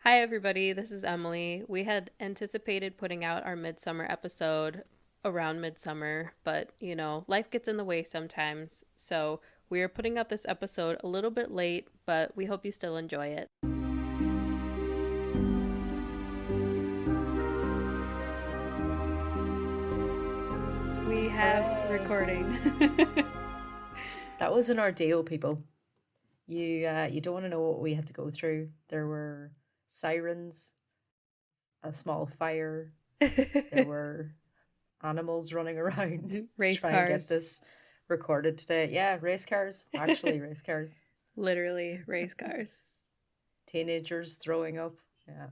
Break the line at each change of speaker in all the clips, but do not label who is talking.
Hi, everybody. This is Emily. We had anticipated putting out our Midsummer episode around Midsummer, but life gets in the way sometimes. So we are putting out this episode a little bit late, but we hope you still enjoy it. We have recording.
That was an ordeal, people. You don't want to know what we had to go through. There were sirens, a small fire, there were animals running around
Race
to try
cars.
and get this recorded today. Yeah, race cars. Actually, race cars.
Literally race cars.
Teenagers throwing up. Yeah.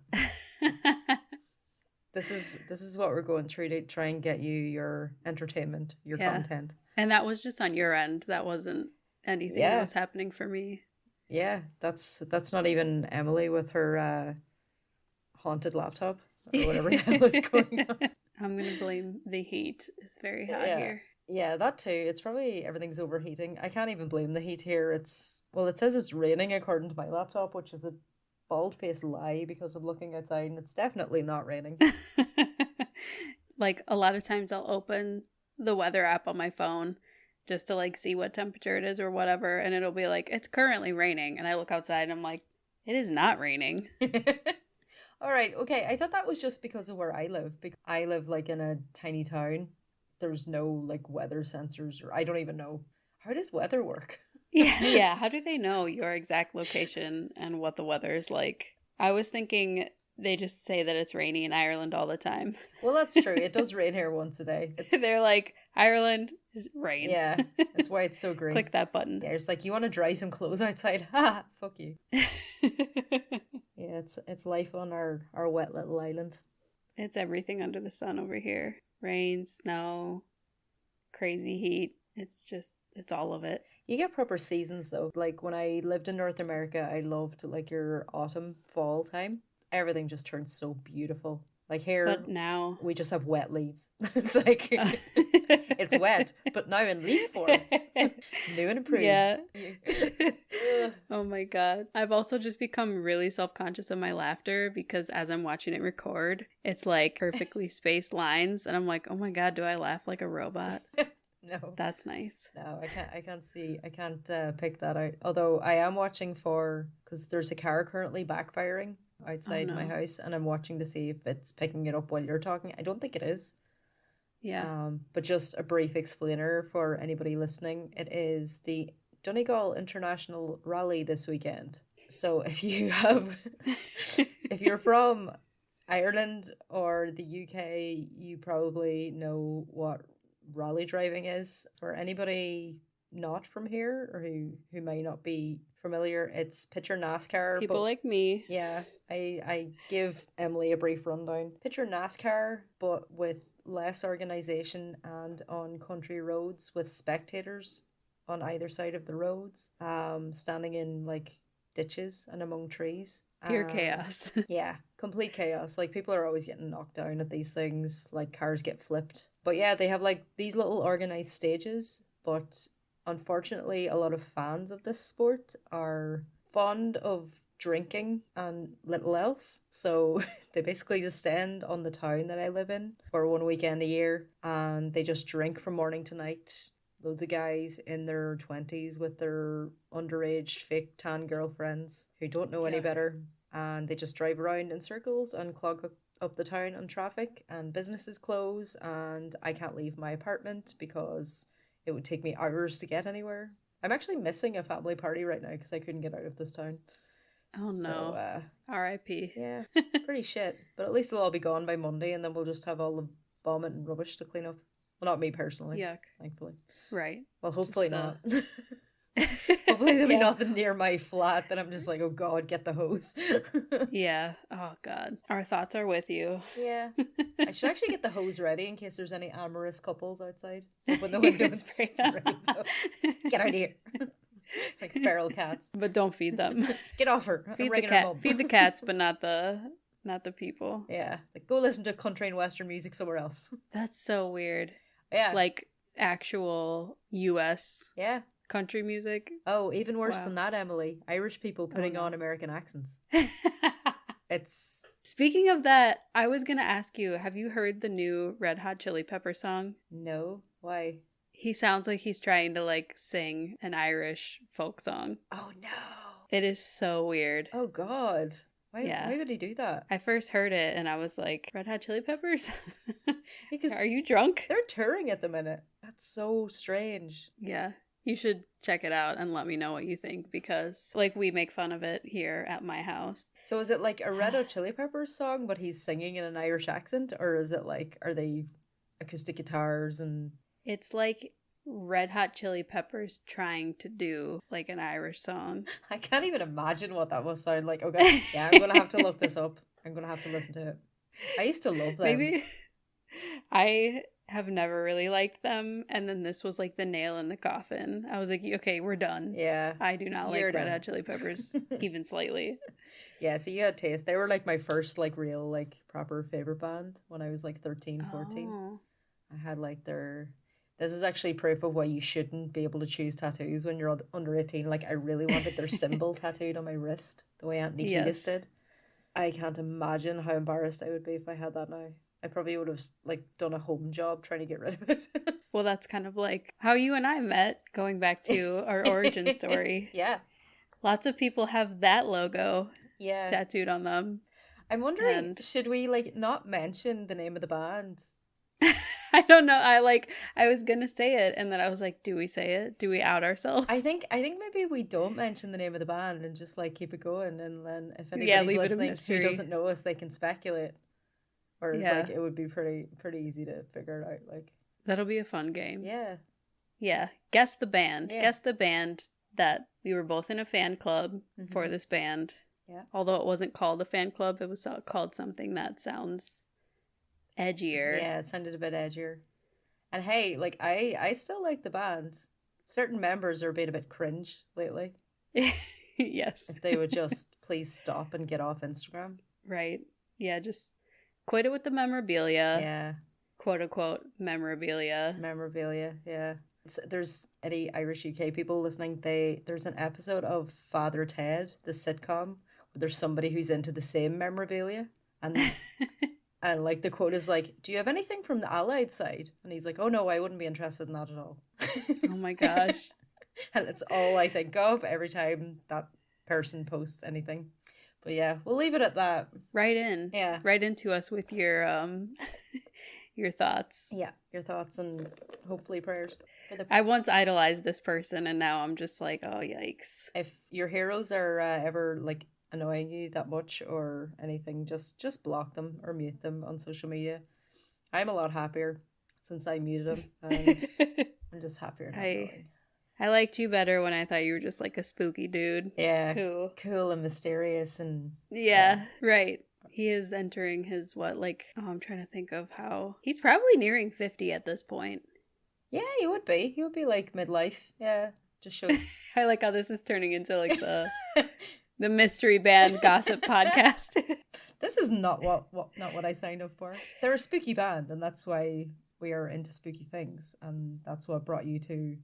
This is what we're going through to try and get you your entertainment, your content.
And that was just on your end. That wasn't anything that was happening for me.
Yeah, that's not even Emily with her haunted laptop or whatever the hell is going on.
I'm going to blame the heat. It's very hot here.
Yeah, that too. It's probably everything's overheating. I can't even blame the heat here. It says it's raining according to my laptop, which is a bald-faced lie because I'm looking outside and it's definitely not raining.
Like a lot of times I'll open the weather app on my phone just to like see what temperature it is or whatever, and it'll be like, it's currently raining, and I look outside and I'm like, it is not raining.
All right, okay. I thought that was just because of where I live. Because I live like in a tiny town. There's no like weather sensors, or I don't even know. How does weather work?
Yeah. How do they know your exact location and what the weather is like? I was thinking they just say that it's rainy in Ireland all the time.
Well, that's true. It does rain here once a day.
They're like, Ireland is rain.
Yeah, that's why it's so green.
Click that button.
Yeah, it's like, you want to dry some clothes outside? Ha! Fuck you. Yeah, it's life on our wet little island.
It's everything under the sun over here. Rain, snow, crazy heat. It's all of it.
You get proper seasons though. Like when I lived in North America, I loved like your autumn, fall time. Everything just turns so beautiful. Like here,
but now
we just have wet leaves. It's like it's wet, but now in leaf form. New and improved.
Yeah. Oh my god. I've also just become really self-conscious of my laughter because as I'm watching it record, it's like perfectly spaced lines, and I'm like, oh my god, do I laugh like a robot?
No.
That's nice.
No, I can't pick that out. Although I am watching because there's a car currently backfiring outside my house, and I'm watching to see if it's picking it up while you're talking. I don't think it is.
Yeah.
But just a brief explainer for anybody listening. It is the Donegal International Rally this weekend. So if you're from Ireland or the UK, you probably know what rally driving is. For anybody not from here or who may not be familiar, it's picture NASCAR.
People like me.
Yeah, I give Emily a brief rundown. Picture NASCAR, but with less organization and on country roads with spectators on either side of the roads, standing in like ditches and among trees.
Pure chaos.
Yeah, complete chaos. Like people are always getting knocked down at these things, like cars get flipped. But yeah, they have like these little organized stages, but unfortunately a lot of fans of this sport are fond of drinking and little else. So they basically just stand on the town that I live in for one weekend a year and they just drink from morning to night. Loads of guys in their 20s with their underage fake tan girlfriends who don't know any better, and they just drive around in circles and clog up the town on traffic, and businesses close, and I can't leave my apartment because it would take me hours to get anywhere. I'm actually missing a family party right now because I couldn't get out of this town.
Oh no. R.I.P.
Yeah, pretty shit. But at least they'll all be gone by Monday, and then we'll just have all the vomit and rubbish to clean up. Well, not me personally.
Yuck.
Thankfully.
Right.
Well, hopefully not. Hopefully there'll be nothing near my flat that I'm just like, oh god, get the hose.
Yeah. Oh god. Our thoughts are with you.
Yeah. I should actually get the hose ready in case there's any amorous couples outside. Open the window and spray them. Get out of here. Like feral cats.
But don't feed them.
Get off her.
Feed the cat. Feed the cats, but not the people.
Yeah. Like, go listen to country and western music somewhere else.
That's so weird.
Yeah.
Like actual US country music.
Oh, even worse than that, Emily. Irish people putting on American accents. It's
Speaking of that, I was going to ask you, have you heard the new Red Hot Chili Pepper song?
no. Why?
He sounds like he's trying to like sing an Irish folk song.
Oh no.
It is so weird.
Oh God.
Yeah.
Why would he do that?
I first heard it and I was like, Red Hot Chili Peppers?
Because
Are you drunk?
they're touring at the minute. That's so strange.
Yeah. You should check it out and let me know what you think because like we make fun of it here at my house.
So is it like a Red Hot Chili Peppers song, but he's singing in an Irish accent, or is it like, are they acoustic guitars and?
It's like Red Hot Chili Peppers trying to do like an Irish song.
I can't even imagine what that must sound like. Okay, yeah, I'm gonna have to look this up. I'm gonna have to listen to it. I used to love them.
Maybe I have never really liked them, and then this was like the nail in the coffin. I was like, okay, we're done.
Yeah,
I do not like
you're
Red
done.
Hot Chili Peppers even slightly.
Yeah, so you had taste. They were like my first like real like proper favorite band when I was like 13, 14.
Oh.
I had like their. This is actually proof of why you shouldn't be able to choose tattoos when you're under 18. Like, I really wanted their symbol tattooed on my wrist, the way Anthony Kiedis did. I can't imagine how embarrassed I would be if I had that now. I probably would have, like, done a home job trying to get rid of it.
Well, that's kind of like how you and I met, going back to our origin story.
Yeah.
Lots of people have that logo tattooed on them.
I'm wondering, should we, like, not mention the name of the band?
I don't know. I was gonna say it, and then I was like, do we say it? Do we out ourselves?
I think maybe we don't mention the name of the band and just like keep it going, and then if anybody's listening who doesn't know us, they can speculate. Whereas like it would be pretty easy to figure it out. Like
that'll be a fun game.
Yeah.
Yeah. Guess the band. Yeah. Guess the band that we were both in a fan club for this band.
Yeah.
Although it wasn't called a fan club, it was called something that sounds edgier.
Yeah, it sounded a bit edgier. And hey, like I still like the band. Certain members are being a bit cringe lately.
Yes.
If they would just please stop and get off Instagram.
Right. Yeah, just quit it with the memorabilia.
Yeah.
Quote unquote memorabilia.
Memorabilia, yeah. There's any Irish UK people listening, there's an episode of Father Ted, the sitcom, where there's somebody who's into the same memorabilia. And and like the quote is like, do you have anything from the Allied side? And he's like, oh no, I wouldn't be interested in that at all.
Oh my gosh.
And it's all I think of every time that person posts anything. But yeah, we'll leave it at that.
Write in.
Yeah.
Write into us with your your thoughts.
Yeah, your thoughts and hopefully prayers.
I once idolized this person and now I'm just like, oh yikes.
If your heroes are ever like annoying you that much or anything, just block them or mute them on social media. I'm a lot happier since I muted them, and I'm just happier now.
I liked you better when I thought you were just like a spooky dude.
Yeah, cool and mysterious and
yeah, right. He is entering his I'm trying to think of how he's probably nearing 50 at this point.
Yeah, he would be. He would be like midlife. Yeah, just shows.
I like how this is turning into like the mystery band gossip podcast.
This is not what I signed up for. They're a spooky band, and that's why we are into spooky things, and that's what brought you to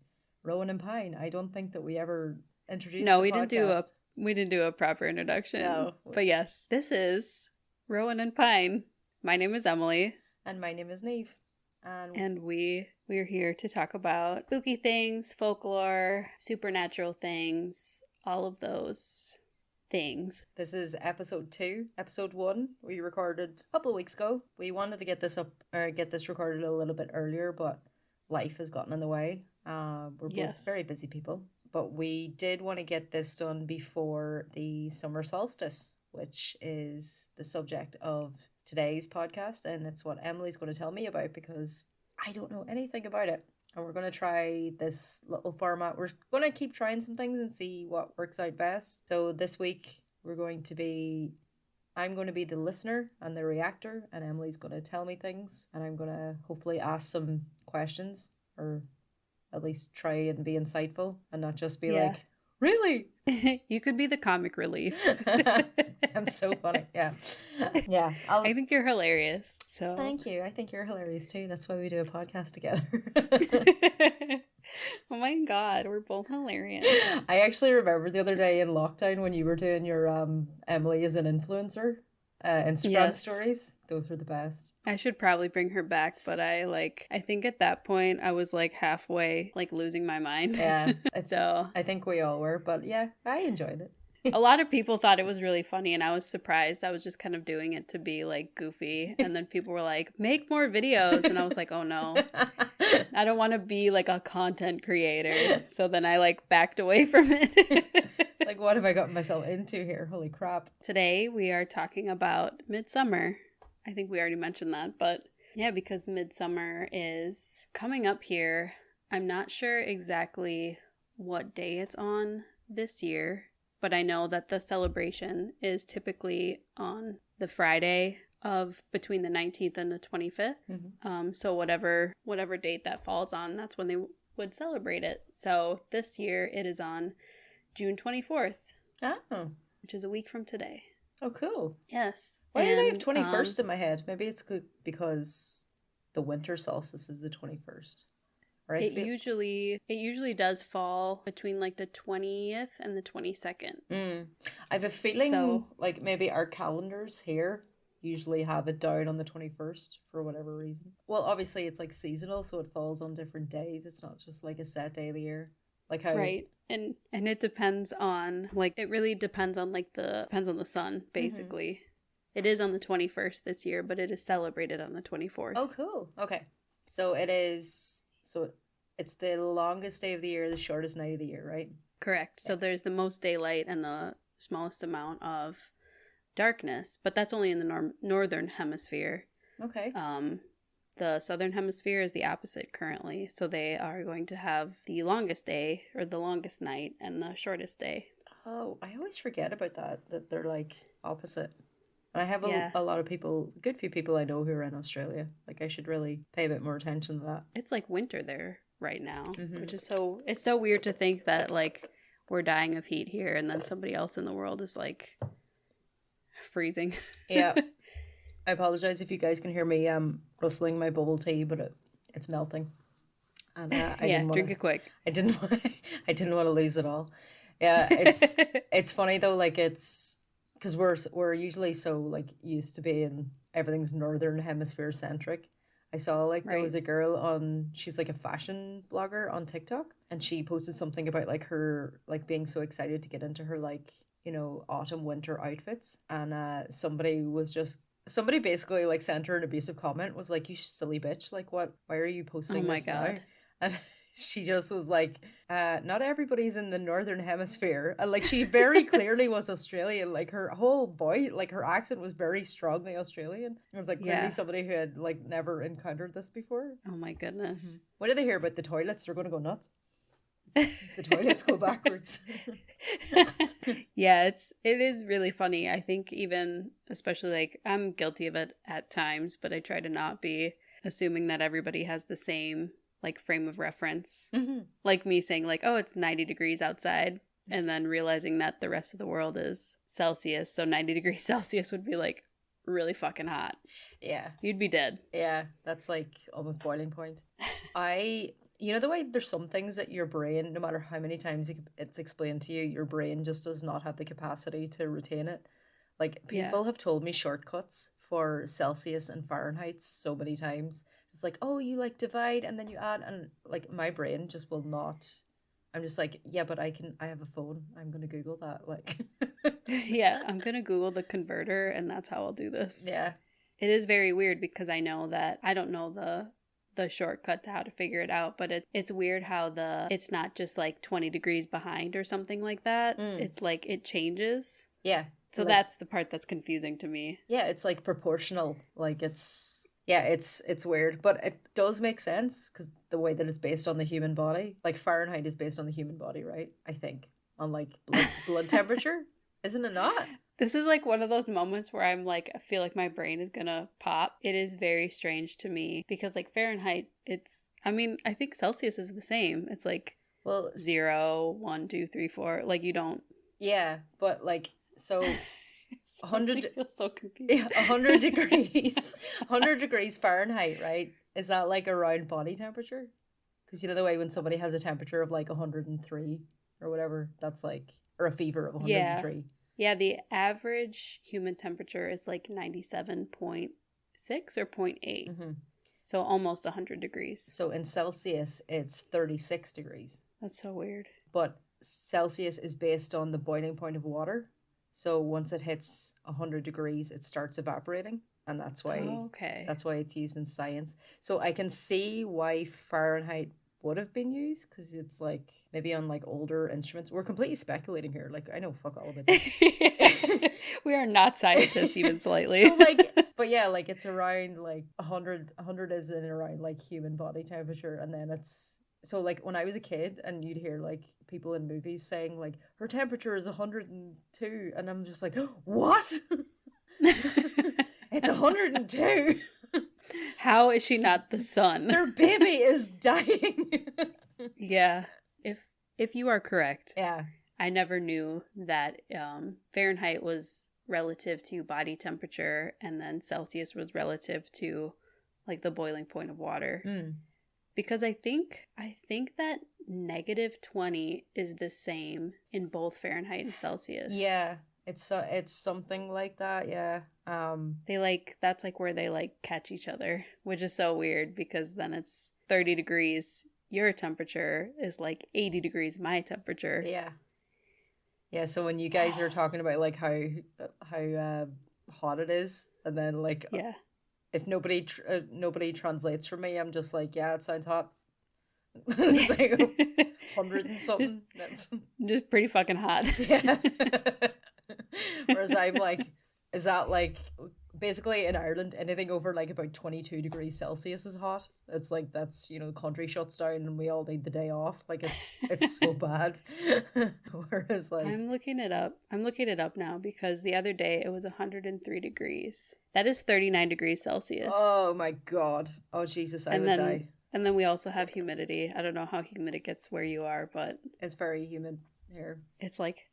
Rowan Pine. I don't think that we ever introduced.
No,
we
didn't do a proper introduction.
No.
But yes, this is Rowan and Pine. My name is Emily,
and my name is Neve,
and we're here to talk about spooky things, folklore, supernatural things, all of those things.
This is episode 2. Episode 1 we recorded a couple of weeks ago. We wanted to get this recorded a little bit earlier, but life has gotten in the way. We're both very busy people, but we did want to get this done before the summer solstice, which is the subject of today's podcast, and it's what Emily's going to tell me about because I don't know anything about it. And we're going to try this little format. We're going to keep trying some things and see what works out best. So this week, I'm going to be the listener and the reactor, and Emily's going to tell me things, and I'm going to hopefully ask some questions, or at least try and be insightful and not just be like, really?
You could be the comic relief.
I'm so funny. Yeah.
I think you're hilarious. So
thank you. I think you're hilarious too. That's why we do a podcast together.
Oh my god, we're both hilarious.
I actually remember the other day in lockdown when you were doing your Emily as an influencer Instagram
Yes.
stories. Those were the best.
I should probably bring her back, but I think at that point I was like halfway like losing my mind.
Yeah.
So
I think we all were, but yeah, I enjoyed it.
a lot of people thought it was really funny, and I was surprised. I was just kind of doing it to be like goofy, and then people were like, make more videos, and I was like, oh no, I don't want to be like a content creator. So then I like backed away from it.
Like, what have I gotten myself into here? Holy crap.
Today we are talking about Midsummer. I think we already mentioned that, but yeah, because Midsummer is coming up here. I'm not sure exactly what day it's on this year, but I know that the celebration is typically on the Friday of between the 19th and the 25th.
Mm-hmm.
So whatever date that falls on, that's when they would celebrate it. So this year it is on June 24th,
Oh.
which is a week from today.
Oh, cool.
Yes.
Why did I have
And,
21st in my head? Maybe it's good because the winter solstice is the 21st. Right?
It usually does fall between like the 20th and the 22nd.
I have a feeling
So-
like maybe our calendars here usually have it down on the 21st for whatever reason. Well, obviously it's like seasonal, so it falls on different days. It's not just like a set day of the year. Like how
Right. And it depends on like it really depends on like depends on the sun, basically. It is on the 21st this year, but it is celebrated on the 24th.
Oh, cool. Okay. So it's the longest day of the year, the shortest night of the year, right?
Correct. So there's the most daylight and the smallest amount of darkness, but that's only in the northern hemisphere.
Okay.
The southern hemisphere is the opposite currently, so they are going to have the longest day or the longest night and the shortest day.
Oh, I always forget about that they're like opposite. And I have
Yeah.
a lot of people, a good few people I know who are in Australia. Like I should really pay a bit more attention to that.
It's like winter there right now,
Mhm.
which is it's so weird to think that like we're dying of heat here and then somebody else in the world is like freezing.
Yeah. I apologize if you guys can hear me rustling my bubble tea, but it's melting. And I didn't
drink
wanna,
it quick.
I didn't want to lose it all. Yeah, it's funny though, like it's because we're usually so like used to being everything's northern hemisphere centric. I saw like there
Right.
was a girl she's like a fashion blogger on TikTok, and she posted something about like her like being so excited to get into her like, you know, autumn winter outfits, and somebody basically like sent her an abusive comment, was like, you silly bitch, like why are you posting
Oh my
this now?
God.
And she just was like, not everybody's in the northern hemisphere. And like she very clearly was Australian. Like her whole voice, like her accent was very strongly Australian. It was like clearly
Yeah.
somebody who had like never encountered this before.
Oh my goodness.
What do they hear about the toilets? They're gonna go nuts. The toilets go backwards.
Yeah, it is really funny. I think even especially like I'm guilty of it at times, but I try to not be assuming that everybody has the same like frame of reference. Like me saying like, oh, it's 90 degrees outside, and then realizing that the rest of the world is Celsius. So 90 degrees Celsius would be like really fucking hot.
Yeah.
You'd be dead.
Yeah, that's like almost boiling point. You know the way there's some things that your brain, no matter how many times it's explained to you, your brain just does not have the capacity to retain it. Like people have told me shortcuts for Celsius and Fahrenheit so many times. It's like, oh, you like divide and then you add, and like my brain just will not. I'm just like, yeah, but I have a phone. I'm gonna Google that. Like,
Yeah, I'm gonna Google the converter, and that's how I'll do this.
yeah.
It is very weird because I know that I don't know the shortcut to how to figure it out, but it's weird how it's not just like 20 degrees behind or something like that. It's like it changes.
Yeah.
So
like,
that's the part that's confusing to me.
yeah, it's like proportional. Like it's weird, but it does make sense because the way that it's based on the human body, like Fahrenheit is based on the human body, right? I think on like blood temperature, isn't it not?
This is like one of those moments where I'm like, I feel like my brain is gonna pop. It is very strange to me because like Fahrenheit, I think Celsius is the same. It's like 0, 1, 2, 3, 4. Like you don't.
Yeah, but like so. 100
I feel so confused.
Yeah, 100 degrees 100 degrees Fahrenheit, right? Is that like around body temperature? Because you know the way when somebody has a temperature of like 103 or whatever, that's like, or a fever of 103.
Yeah, the average human temperature is like 97.6 or 0.8.
Mm-hmm.
So almost 100 degrees.
So in Celsius, it's 36 degrees.
That's so weird.
But Celsius is based on the boiling point of water. So once it hits 100 degrees, it starts evaporating. And that's why that's why it's used in science. So I can see why Fahrenheit would have been used, because it's like maybe on like older instruments. We're completely speculating here. Like, I know fuck all about this.
We are not scientists even slightly.
So like, but yeah, like it's around like 100 is in around like human body temperature, and then it's so like when I was a kid and you'd hear like people in movies saying like her temperature is 102, and I'm just like, what? It's 102.
How is she not the sun?
Their baby is dying.
Yeah. If you are correct.
Yeah.
I never knew that Fahrenheit was relative to body temperature, and then Celsius was relative to like the boiling point of water. Because I think that -20 is the same in both Fahrenheit and Celsius.
Yeah. It's something like that, yeah.
They like, that's like where they like catch each other, which is so weird, because then it's 30 degrees your temperature is like 80 degrees my temperature.
Yeah. Yeah, so when you guys are talking about like how hot it is, and then like if nobody translates for me, I'm just like, yeah, it sounds hot. It's like 100 and something.
Just pretty fucking hot.
Yeah. Whereas I'm like, is that like basically in Ireland anything over like about 22 degrees Celsius is hot? It's like that's, you know, the country shuts down and we all need the day off. Like it's so bad. Whereas like
I'm looking it up now, because the other day it was 103 degrees. That is 39 degrees Celsius.
Oh my god. Oh Jesus, I would die.
And then we also have humidity. I don't know how humid it gets where you are, but
it's very humid here.
It's like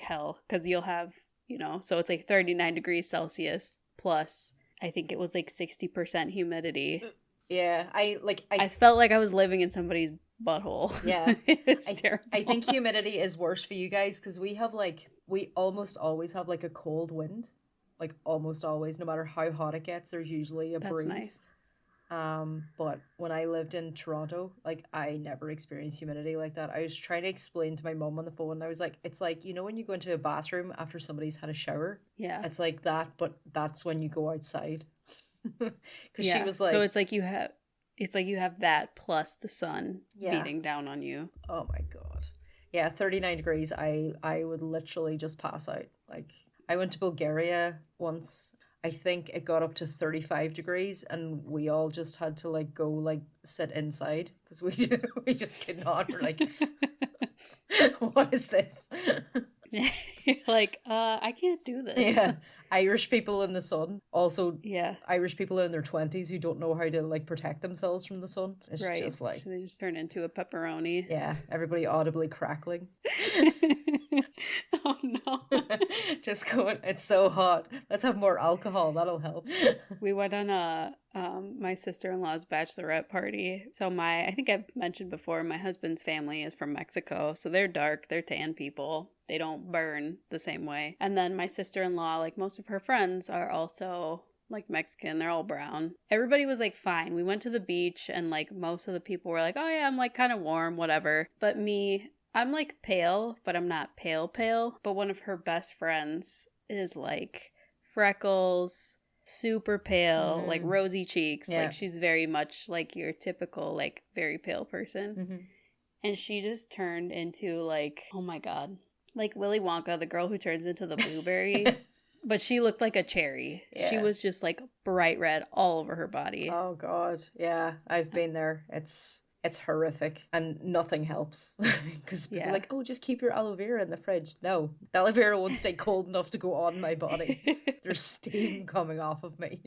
hell, because you'll have, you know, so it's like 39 degrees Celsius plus I think it was like 60% humidity.
Yeah, I
felt like I was living in somebody's butthole.
Yeah.
It's terrible.
I think humidity is worse for you guys, because we almost always have like a cold wind. Like almost always, no matter how hot it gets, there's usually a breeze.
Nice.
But when I lived in Toronto, like I never experienced humidity like that. I was trying to explain to my mum on the phone, and I was like, it's like, you know, when you go into a bathroom after somebody's had a shower?
Yeah.
It's like that, but that's when you go outside. Because she was like,
so it's like you have that plus the sun beating down on you.
Oh my god. Yeah, 39 degrees, I would literally just pass out. Like, I went to Bulgaria once. I think it got up to 35 degrees, and we all just had to like go like sit inside, because we just could not. We're like, what is this?
Like, I can't do this.
Yeah. Irish people in the sun. Also,
yeah,
Irish people in their 20s who don't know how to like protect themselves from the sun. It's just like,
so they just turn into a pepperoni.
Yeah, everybody audibly crackling.
Oh no.
Just going, it's so hot. Let's have more alcohol. That'll help.
We went on my sister-in-law's bachelorette party. So I think I've mentioned before, my husband's family is from Mexico. So they're dark, they're tan people. They don't burn the same way. And then my sister-in-law, like most of her friends, are also like Mexican. They're all brown. Everybody was like fine. We went to the beach, and like most of the people were like, oh yeah, I'm like kind of warm, whatever. But me, I'm like pale, but I'm not pale. But one of her best friends is like freckles, super pale, like rosy cheeks.
Yeah.
Like she's very much like your typical like very pale person.
Mm-hmm.
And she just turned into like, oh my god, like Willy Wonka, the girl who turns into the blueberry. But she looked like a cherry. Yeah. She was just like bright red all over her body.
Oh god, yeah, I've been there. It's horrific, and nothing helps, because people are like, oh, just keep your aloe vera in the fridge. No, the aloe vera won't stay cold enough to go on my body. There's steam coming off of me.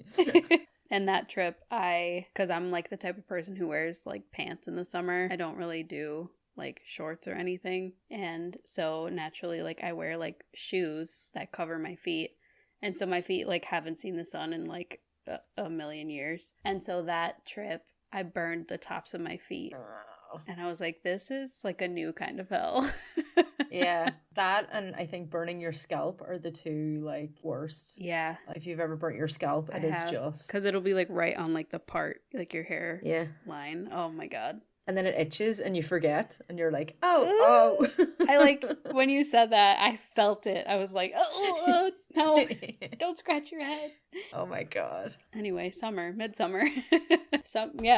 And that trip, because I'm like the type of person who wears like pants in the summer. I don't really do like shorts or anything, and so naturally like I wear like shoes that cover my feet, and so my feet like haven't seen the sun in like a million years. And so that trip I burned the tops of my feet And I was like, this is like a new kind of hell.
Yeah, that and I think burning your scalp are the two like worst.
Yeah.
If you've ever burnt your scalp, it is just
because it'll be like right on like the part, like your hair
yeah
line. Oh my god.
And then it itches and you forget and you're like, oh.
I like when you said that, I felt it. I was like, oh no, don't scratch your head.
Oh my god.
Anyway, Midsummer.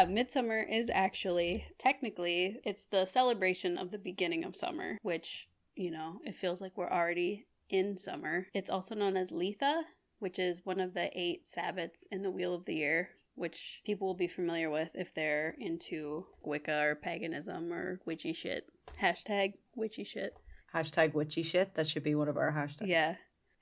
Midsummer is actually, technically, it's the celebration of the beginning of summer, which, you know, it feels like we're already in summer. It's also known as Litha, which is one of the 8 Sabbats in the Wheel of the Year, which people will be familiar with if they're into Wicca or paganism or witchy shit. Hashtag witchy shit.
Hashtag witchy shit. That should be one of our hashtags.
Yeah.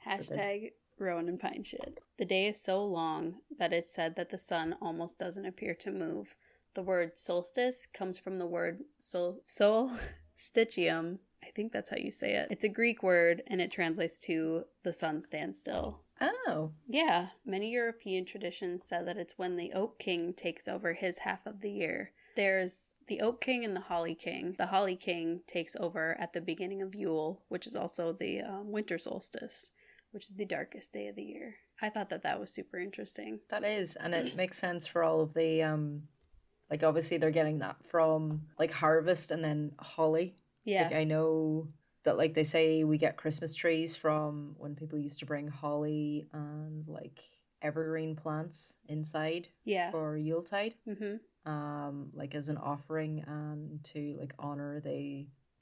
Hashtag Rowan and Pine shit. The day is so long that it's said that the sun almost doesn't appear to move. The word solstice comes from the word solstitium. I think that's how you say it. It's a Greek word and it translates to the sun stands still.
Oh.
Yeah, many European traditions said that it's when the Oak King takes over his half of the year. There's the Oak King and the Holly King. The Holly King takes over at the beginning of Yule, which is also the winter solstice, which is the darkest day of the year. I thought that was super interesting.
That is, and it makes sense for all of the, like obviously they're getting that from like harvest and then holly.
Yeah.
Like I know that like they say we get Christmas trees from when people used to bring holly and like evergreen plants inside for Yuletide. Like as an offering and to like honor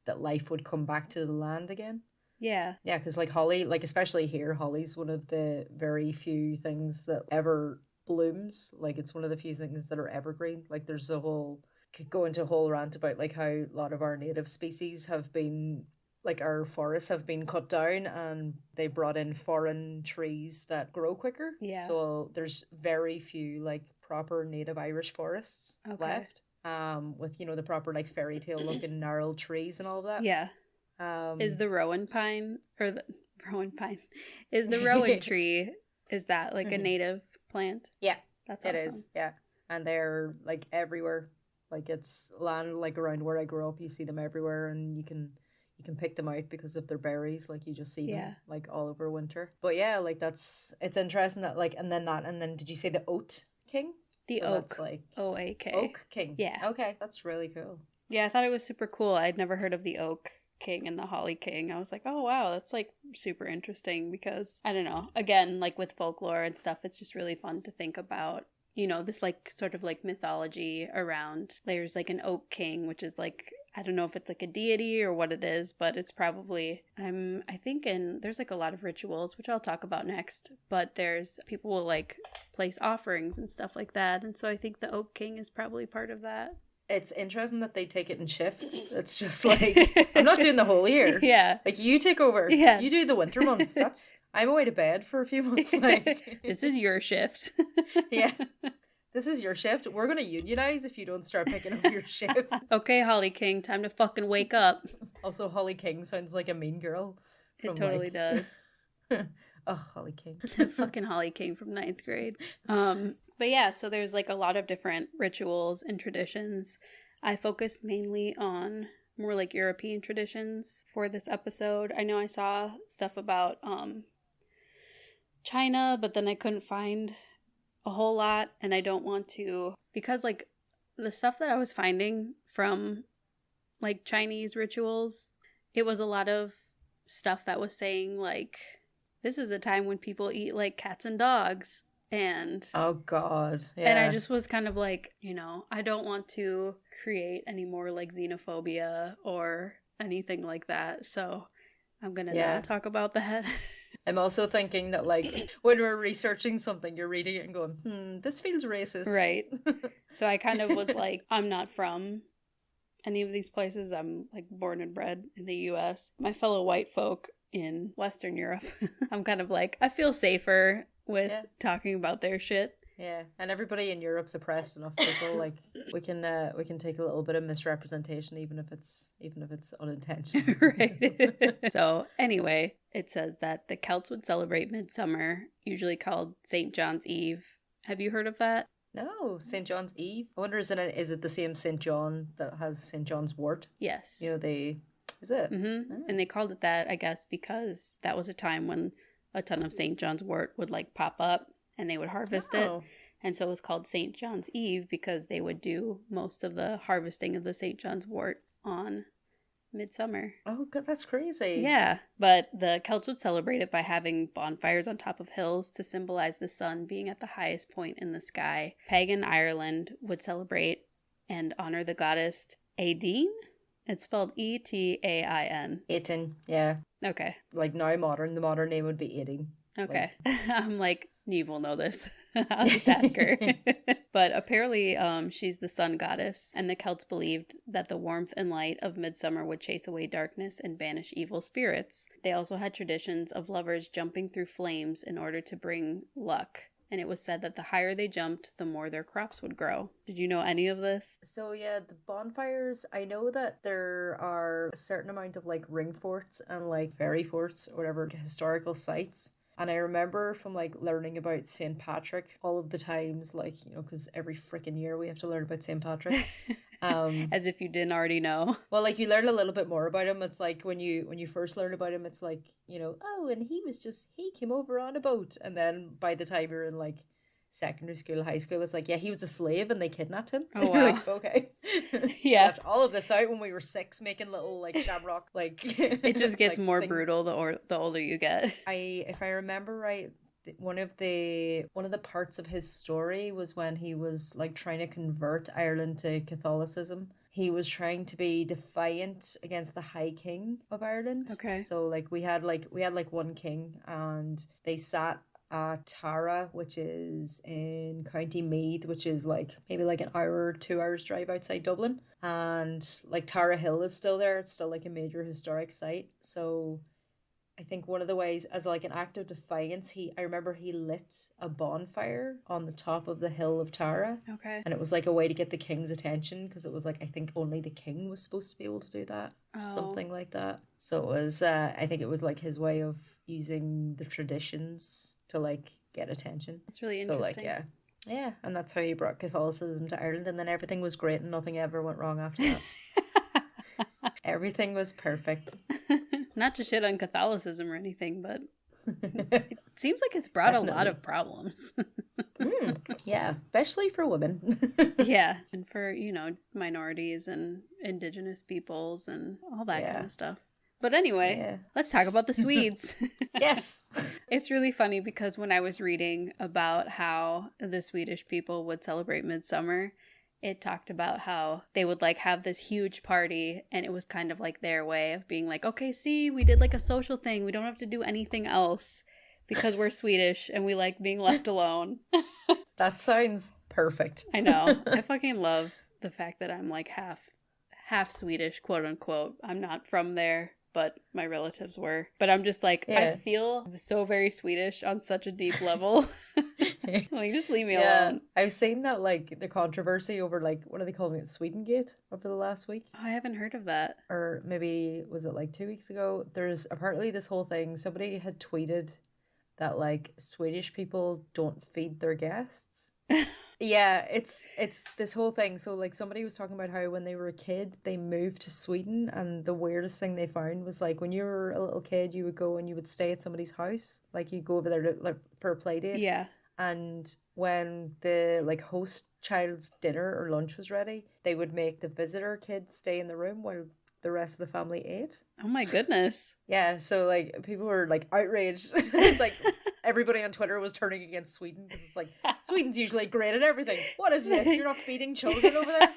that life would come back to the land again.
Yeah.
Yeah, because like holly, like especially here, holly's one of the very few things that ever blooms. Like it's one of the few things that are evergreen. Like there's could go into a whole rant about like how a lot of our native species have been, like our forests have been cut down and they brought in foreign trees that grow quicker.
Yeah.
So there's very few like proper native Irish forests left. With, you know, the proper like fairy tale looking gnarled trees and all of that.
Yeah. Is the Rowan Pine is the Rowan tree, is that like a native plant?
Yeah.
That's awesome.
It is, yeah. And they're like everywhere. Like it's land like around where I grew up, you see them everywhere and you can pick them out because of their berries. Like you just see them like all over winter. But yeah, like it's interesting that like and then did you say the Oat King?
The
so
Oak.
That's like
Oak.
Oak King.
Yeah.
Okay, that's really cool.
Yeah, I thought it was super cool. I'd never heard of the Oak King and the Holly King. I was like, oh wow, that's like super interesting because I don't know. Again, like with folklore and stuff, it's just really fun to think about, you know, this like sort of like mythology around. There's like an Oak King, which is like, I don't know if it's like a deity or what it is, but it's probably, I think there's like a lot of rituals, which I'll talk about next, but there's people will like place offerings and stuff like that. And so I think the Oak King is probably part of that.
It's interesting that they take it in shifts. It's just like, I'm not doing the whole year.
Yeah.
Like you take over.
Yeah.
You do the winter months. I'm away to bed for a few months. Like
this is your shift.
Yeah. This is your shift. We're going to unionize if you don't start picking up your shift.
Okay, Holly King, time to fucking wake up.
Also, Holly King sounds like a mean girl.
It totally does.
Oh, Holly King.
Fucking Holly King from 9th grade. But yeah, so there's like a lot of different rituals and traditions. I focused mainly on more like European traditions for this episode. I know I saw stuff about China, but then I couldn't find a whole lot, and I don't want to, because like the stuff that I was finding from like Chinese rituals, it was a lot of stuff that was saying like this is a time when people eat like cats and dogs, and
oh god, yeah.
And I just was kind of like, you know, I don't want to create any more like xenophobia or anything like that, so I'm gonna not talk about that.
I'm also thinking that, like, when we're researching something, you're reading it and going, this feels racist.
Right. So I kind of was like, I'm not from any of these places. I'm, like, born and bred in the U.S. My fellow white folk in Western Europe, I'm kind of like, I feel safer with talking about their shit.
Yeah, and everybody in Europe's oppressed enough people. Like we can take a little bit of misrepresentation, even if it's unintentional.
Right. So anyway, it says that the Celts would celebrate Midsummer, usually called St. John's Eve. Have you heard of that?
No, St. John's Eve. I wonder, is it the same St. John that has St. John's wort?
Yes.
You know, is it?
Oh. And they called it that, I guess, because that was a time when a ton of St. John's wort would like pop up and they would harvest it. And so it was called St. John's Eve because they would do most of the harvesting of the St. John's wort on Midsummer.
Oh, God, that's crazy.
Yeah, but the Celts would celebrate it by having bonfires on top of hills to symbolize the sun being at the highest point in the sky. Pagan Ireland would celebrate and honor the goddess Aideen. It's spelled Etain.
Aideen, yeah.
Okay.
Like now the modern name would be Aideen.
Okay. I'm like, Neve will know this. I'll just ask her. But apparently she's the sun goddess, and the Celts believed that the warmth and light of midsummer would chase away darkness and banish evil spirits. They also had traditions of lovers jumping through flames in order to bring luck. And it was said that the higher they jumped, the more their crops would grow. Did you know any of this?
So yeah, the bonfires, I know that there are a certain amount of like ring forts and like fairy forts or whatever historical sites. And I remember from like learning about St. Patrick all of the times, like, you know, because every freaking year we have to learn about St. Patrick.
As if you didn't already know.
Well, like you learn a little bit more about him. It's like when you first learn about him, it's like, you know, oh, and he came over on a boat. And then by the time you're in like secondary school, high school, it's like, yeah, he was a slave and they kidnapped him.
Oh, wow.
Like, okay.
Yeah.
Left all of this out when we were 6 making little like shamrock like
it just gets
like,
more
things.
brutal the older you get.
If I remember right, one of the parts of his story was when he was like trying to convert Ireland to Catholicism. He was trying to be defiant against the High King of Ireland.
Okay.
So like we had one king, and they sat at Tara, which is in County Meath, which is like maybe like an hour or 2 hours drive outside Dublin. And like Tara Hill is still there. It's still like a major historic site. So I think one of the ways, as like an act of defiance, I remember he lit a bonfire on the top of the hill of Tara.
Okay.
And it was like a way to get the king's attention, because it was like, I think only the king was supposed to be able to do that. Or something like that. So it was, I think it was like his way of using the traditions to like get attention.
It's really interesting.
So like, yeah. And that's how he brought Catholicism to Ireland, and then everything was great and nothing ever went wrong after that. Everything was perfect.
Not to shit on Catholicism or anything, but it seems like it's brought
Definitely.
a lot of problems.
Yeah, especially for women.
Yeah, and for, you know, minorities and indigenous peoples and all that kind of stuff. But anyway, let's talk about the Swedes.
Yes.
It's really funny because when I was reading about how the Swedish people would celebrate Midsummer, it talked about how they would like have this huge party, and it was kind of like their way of being like, okay, see, we did like a social thing. We don't have to do anything else because we're Swedish and we like being left alone.
That sounds perfect.
I know. I fucking love the fact that I'm like half Swedish, quote unquote. I'm not from there, but my relatives were. But I'm just like, I feel so very Swedish on such a deep level. Like, just leave me alone.
I've seen that, like, the controversy over, like, what are they calling it? Swedengate over the last week?
Oh, I haven't heard of that.
Or maybe, was it like 2 weeks ago? There's apparently this whole thing. Somebody had tweeted that, like, Swedish people don't feed their guests. Yeah, it's this whole thing. So like somebody was talking about how when they were a kid they moved to Sweden, and the weirdest thing they found was like when you were a little kid you would go and you would stay at somebody's house, like you go over there to, like, for a play date.
Yeah.
And when the like host child's dinner or lunch was ready, they would make the visitor kid stay in the room while the rest of the family ate.
Oh my goodness.
Yeah, so like people were like outraged. It's like everybody on Twitter was turning against Sweden because it's like, Sweden's usually great at everything. What is this? You're not feeding children over there?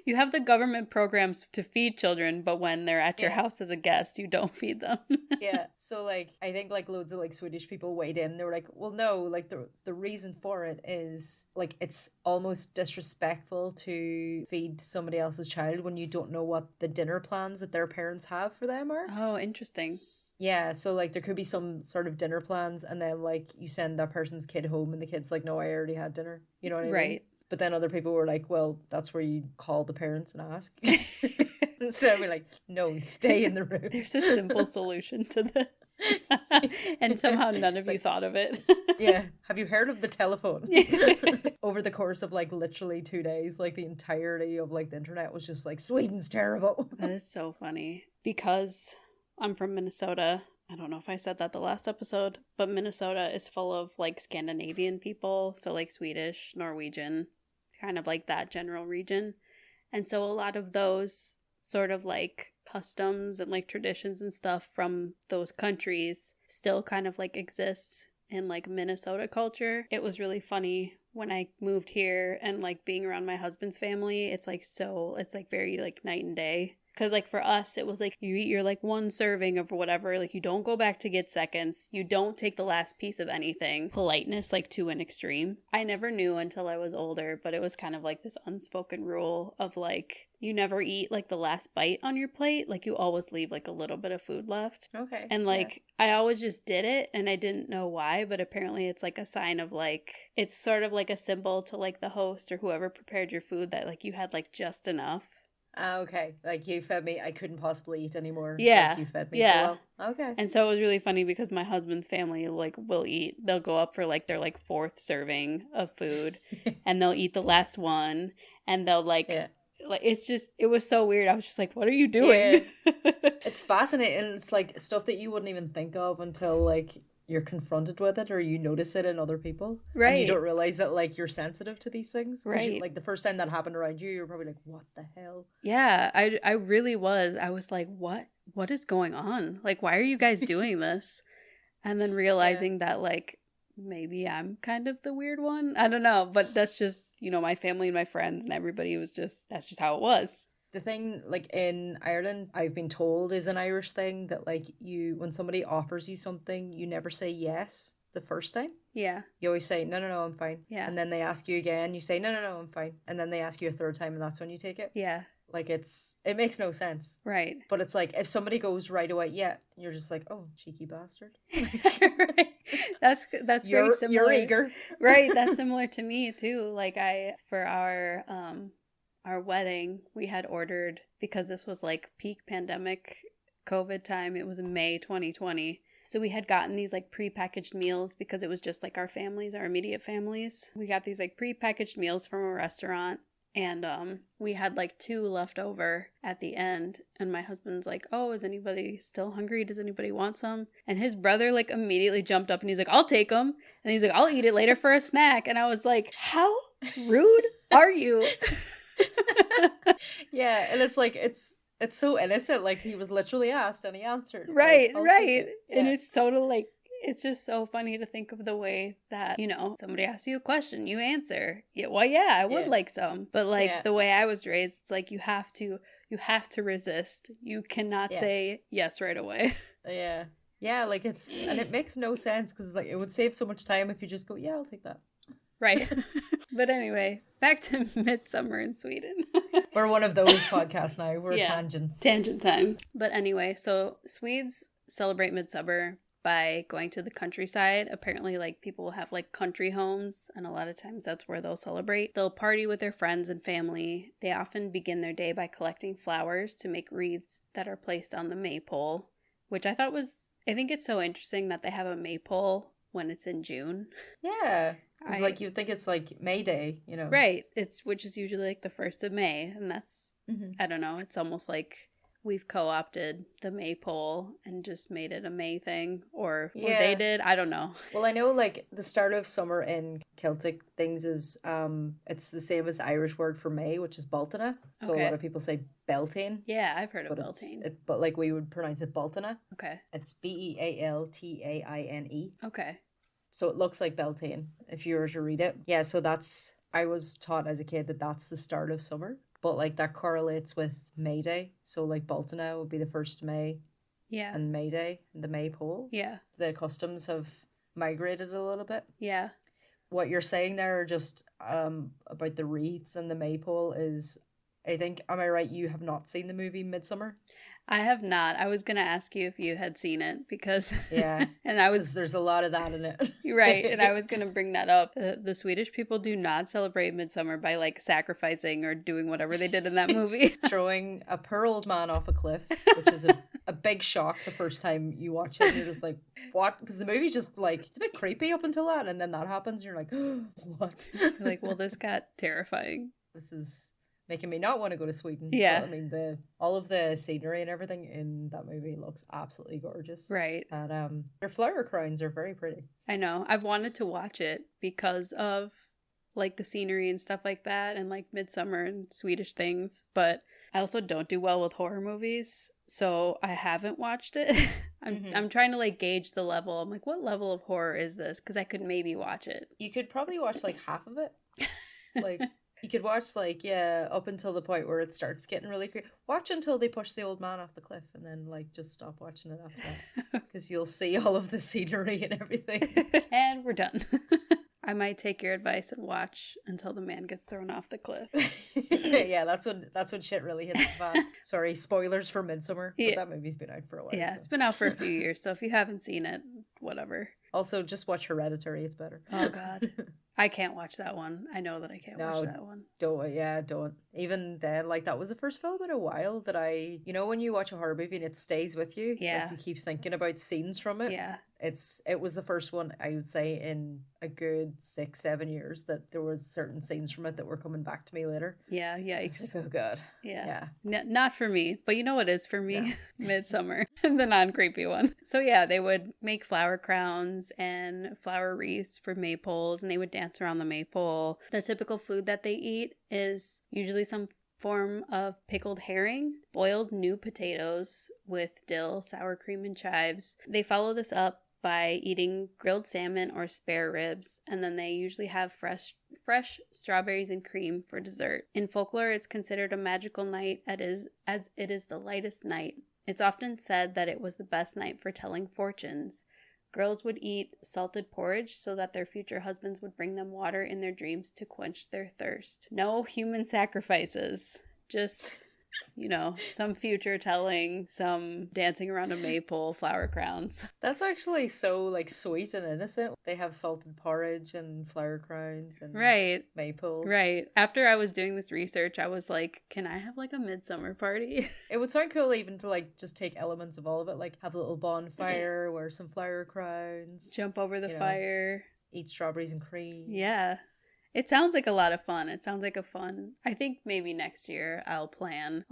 You have the government programs to feed children, but when they're at your house as a guest, you don't feed them.
Yeah, so like I think like loads of like Swedish people weighed in. They were like, well, no, like the reason for it is like it's almost disrespectful to feed somebody else's child when you don't know what the dinner plans that their parents have for them are.
Oh, interesting.
Yeah, so like there could be some sort of dinner plans, and then like you send that person's kid home and the kid's like, no, I already had dinner. You know what I mean?
Right.
But then other people were like, well, that's where you call the parents and ask. So we're like, no, stay in the room.
There's a simple solution to this. And somehow none of
It's
you
like,
thought of it.
yeah, have you heard of the telephone? Over the course of like literally 2 days, like the entirety of like the internet was just like, Sweden's terrible.
That is so funny. Because I'm from Minnesota. I don't know if I said that the last episode, but Minnesota is full of like Scandinavian people. So like Swedish, Norwegian, kind of like that general region. And so a lot of those sort of like customs and like traditions and stuff from those countries still kind of like exists in like Minnesota culture. It was really funny when I moved here and like being around my husband's family. It's like very like night and day. Because, like, for us, it was, like, you eat your, like, one serving of whatever. Like, you don't go back to get seconds. You don't take the last piece of anything. Politeness, like, to an extreme. I never knew until I was older, but it was kind of, like, this unspoken rule of, like, you never eat, like, the last bite on your plate. Like, you always leave, like, a little bit of food left.
Okay.
And, like, yeah. I always just did it, and I didn't know why, but apparently it's, like, a sign of, like, it's sort of, like, a symbol to, like, the host or whoever prepared your food that, like, you had, like, just enough.
Okay, like you fed me, I couldn't possibly eat anymore.
Yeah,
like you fed me so well. Okay.
And so it was really funny because my husband's family like will eat. They'll go up for like their like fourth serving of food, and they'll eat the last one, and they'll like it's just it was so weird. I was just like, what are you doing?
Yeah. It's fascinating. It's like stuff that you wouldn't even think of until like you're confronted with it or you notice it in other people.
Right.
And you don't realize that like you're sensitive to these things.
Right.
Like the first time that happened around you, you're probably like, what the hell?
Yeah, I really was. I was like, what is going on? Like, why are you guys doing this? And then realizing that like maybe I'm kind of the weird one. I don't know, but that's just, you know, my family and my friends and everybody was just, that's just how it was.
The thing, like, in Ireland, I've been told is an Irish thing that, like, when somebody offers you something, you never say yes the first time.
Yeah.
You always say, no, I'm fine.
Yeah.
And then they ask you again, you say, no, I'm fine. And then they ask you a third time, and that's when you take it.
Yeah.
Like, it makes no sense.
Right.
But it's like, if somebody goes right away, you're just like, oh, cheeky bastard.
Right. That's very similar.
You're eager.
Right. That's similar to me, too. Like, for our wedding, we had ordered, because this was like peak pandemic COVID time, it was in May 2020. So we had gotten these like prepackaged meals because it was just like our families, our immediate families. We got these like prepackaged meals from a restaurant, and we had like 2 left over at the end. And my husband's like, oh, is anybody still hungry? Does anybody want some? And his brother like immediately jumped up and he's like, I'll take them. And he's like, I'll eat it later for a snack. And I was like, how rude are you?
Yeah, and it's like it's so innocent. Like he was literally asked and he answered.
Right.
Yeah.
And it's sort of like, it's just so funny to think of the way that, you know, somebody asks you a question, you answer. Yeah, well, yeah, I would like some, but like the way I was raised, it's like you have to resist. You cannot say yes right away.
Yeah, like and it makes no sense because like it would save so much time if you just go, yeah, I'll take that.
Right. But anyway, back to Midsummer in Sweden.
We're one of those podcasts now. We're tangents.
Tangent time. But anyway, so Swedes celebrate Midsummer by going to the countryside. Apparently, like, people have, like, country homes, and a lot of times that's where they'll celebrate. They'll party with their friends and family. They often begin their day by collecting flowers to make wreaths that are placed on the maypole, which I think it's so interesting that they have a maypole when it's in June.
Yeah. It's like you'd think it's like May Day, you know.
Right. Which is usually like the 1st of May, and that's I don't know, it's almost like we've co-opted the maypole and just made it a May thing, or they did. I don't know.
Well, I know like the start of summer in Celtic things is it's the same as the Irish word for May, which is Baltina. So a lot of people say Beltane.
Yeah, I've heard of Beltane.
But like we would pronounce it Baltina.
Okay.
It's Bealtaine.
Okay.
So it looks like Beltane if you were to read it. Yeah, so I was taught as a kid that that's the start of summer. But like that correlates with May Day. So like Baltina would be the 1st May.
Yeah.
And May Day, and the maypole.
Yeah.
The customs have migrated a little bit.
Yeah.
What you're saying there just about the wreaths and the maypole is, I think, am I right, you have not seen the movie Midsummer?
I have not. I was going to ask you if you had seen it because
Yeah.
and I was
Because there's a lot of that in it.
right, and I was going to bring that up. The Swedish people do not celebrate Midsummer by like sacrificing or doing whatever they did in that movie.
Throwing a poor old man off a cliff, which is a big shock the first time you watch it. You're just like, what? Because the movie's just like, it's a bit creepy up until that, and then that happens, and you're like, what?
Like, well, this got terrifying.
This is making me not want to go to Sweden.
Yeah.
But, I mean, all of the scenery and everything in that movie looks absolutely gorgeous.
Right.
And their flower crowns are very pretty.
I know. I've wanted to watch it because of like the scenery and stuff like that and like Midsummer and Swedish things, but I also don't do well with horror movies, so I haven't watched it. I'm trying to like gauge the level. I'm like, what level of horror is this? Because I could maybe watch it.
You could probably watch like half of it. Like, you could watch like, yeah, up until the point where it starts getting really creepy. Watch until they push the old man off the cliff, and then like just stop watching it after that, because you'll see all of the scenery and everything.
And we're done. I might take your advice and watch until the man gets thrown off the cliff.
Yeah, that's when shit really hits the fan. Sorry, spoilers for Midsummer, but that movie's been out for a while.
Yeah,
so.
It's been out for a few years, so if you haven't seen it, whatever.
Also, just watch Hereditary, it's better.
Oh god. I can't watch that one. I know that I can't watch that one.
Don't. Even then, like, that was the first film in a while that you know, when you watch a horror movie and it stays with you,
yeah,
like, you keep thinking about scenes from it.
Yeah.
It was the first one, I would say, in a good 6-7 years that there was certain scenes from it that were coming back to me later.
Yeah, yikes.
Like, oh god.
Yeah. Not for me, but you know what is for me? Yeah. Midsummer, the non-creepy one. So yeah, they would make flower crowns and flower wreaths for maypoles, and they would dance around the maypole. The typical food that they eat is usually some form of pickled herring, boiled new potatoes with dill, sour cream, and chives. They follow this up by eating grilled salmon or spare ribs, and then they usually have fresh strawberries and cream for dessert. In folklore, it's considered a magical night as it is the lightest night. It's often said that it was the best night for telling fortunes. Girls would eat salted porridge so that their future husbands would bring them water in their dreams to quench their thirst. No human sacrifices. Just, you know, some future telling, some dancing around a maypole, flower crowns.
That's actually so, like, sweet and innocent. They have salted porridge and flower crowns and maypoles.
Right. After I was doing this research, I was like, can I have, like, a midsummer party?
It would sound cool even to, like, just take elements of all of it. Like, have a little bonfire, wear some flower crowns.
Jump over the fire.
Eat strawberries and cream.
Yeah. It sounds like a lot of fun. I think maybe next year I'll